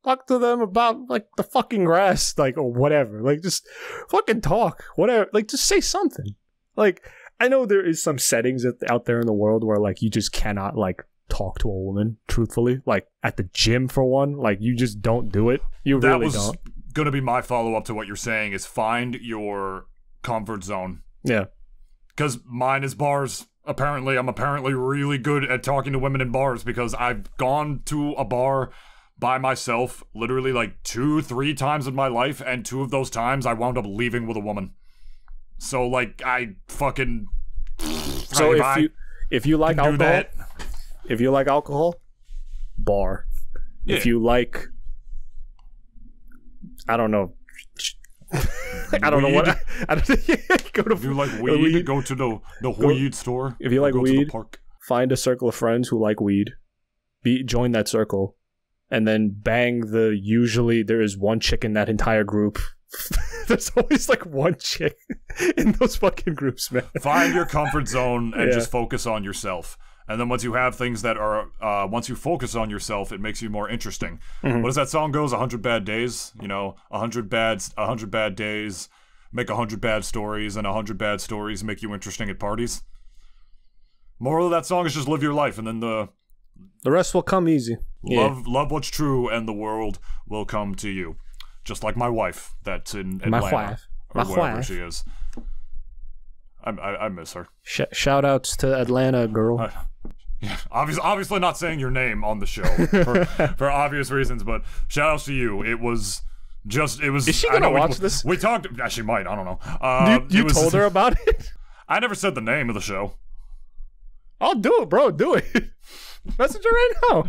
Talk to them about, like, the fucking grass, like, or whatever. Like, just fucking talk. Whatever. Like, just say something. Like, I know there is some settings out there in the world where, like, you just cannot, like, talk to a woman, truthfully. Like, at the gym, for one. Like, you just don't do it. You really don't. That was going to be my follow-up to what you're saying, is find your comfort zone. Yeah. Because mine is bars. Apparently, I'm really good at talking to women in bars because I've gone to a bar by myself literally like 2-3 times in my life, and 2 of those times I wound up leaving with a woman. So like I fucking so if you like alcohol, if you like alcohol, bar. Yeah. If you like, I don't know, I don't know what I don't go to. If you like weed, go to the weed store. If you like weed, find a circle of friends who like weed. Join that circle. And then bang usually there is one chick in that entire group. There's always like one chick in those fucking groups, man. Find your comfort zone and just focus on yourself. And then once you have things that are, once you focus on yourself, it makes you more interesting. Mm-hmm. What does that song goes? 100 bad days? You know, 100 bad days make 100 bad stories, and 100 bad stories make you interesting at parties. Moral of that song is just live your life, and then the rest will come easy. Love what's true, and the world will come to you. Just like my wife, that's in Atlanta, or wherever she is. I miss her. Shout outs to Atlanta, girl. Yeah, obviously not saying your name on the show for obvious reasons, but shout outs to you. It was. Is she gonna watch this? We talked. She might. I don't know. You told her about it? I never said the name of the show. I'll do it, bro. Do it. Message her right now.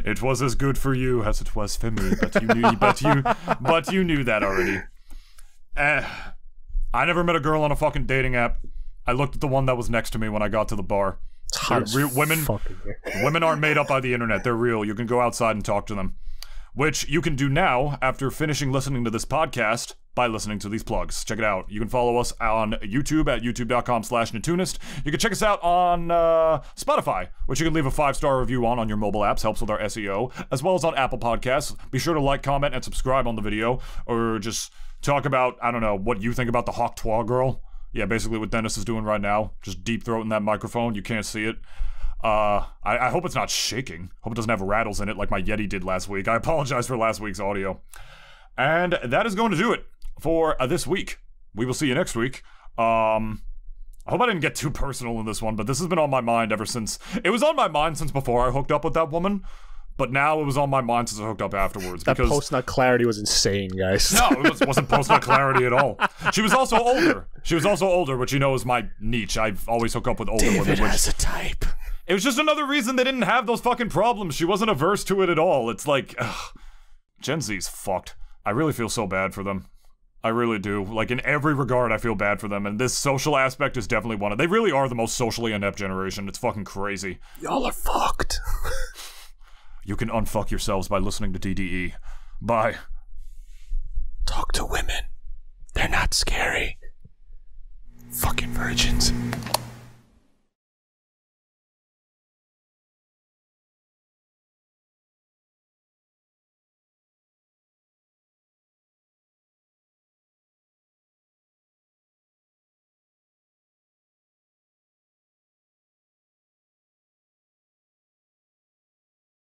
It was as good for you as it was for me, but you knew that already. I never met a girl on a fucking dating app. I looked at the one that was next to me when I got to the bar. Women aren't made up by the internet. They're real. You can go outside and talk to them. Which you can do now after finishing listening to this podcast by listening to these plugs. Check it out. You can follow us on YouTube at youtube.com/Netunist. You can check us out on Spotify, which you can leave a 5-star review on your mobile apps. Helps with our SEO. As well as on Apple Podcasts. Be sure to like, comment, and subscribe on the video. Or just talk about, I don't know, what you think about the Hawk Twa girl. Yeah, basically what Dennis is doing right now. Just deep throating that microphone. You can't see it. I hope it's not shaking. Hope it doesn't have rattles in it like my Yeti did last week. I apologize for last week's audio. And that is going to do it for this week. We will see you next week. I hope I didn't get too personal in this one, but this has been on my mind ever since. It was on my mind since before I hooked up with that woman, but now it was on my mind since I hooked up afterwards. That post-nut clarity was insane, guys. No, it wasn't post-nut clarity at all. She was also older, which you know is my niche. I've always hooked up with older women. David has a type. It was just another reason they didn't have those fucking problems. She wasn't averse to it at all. It's like, Gen Z's fucked. I really feel so bad for them. I really do. Like, in every regard, I feel bad for them. And this social aspect is definitely one of... They really are the most socially inept generation. It's fucking crazy. Y'all are fucked. You can unfuck yourselves by listening to DDE. Bye. Talk to women. They're not scary. Fucking virgins.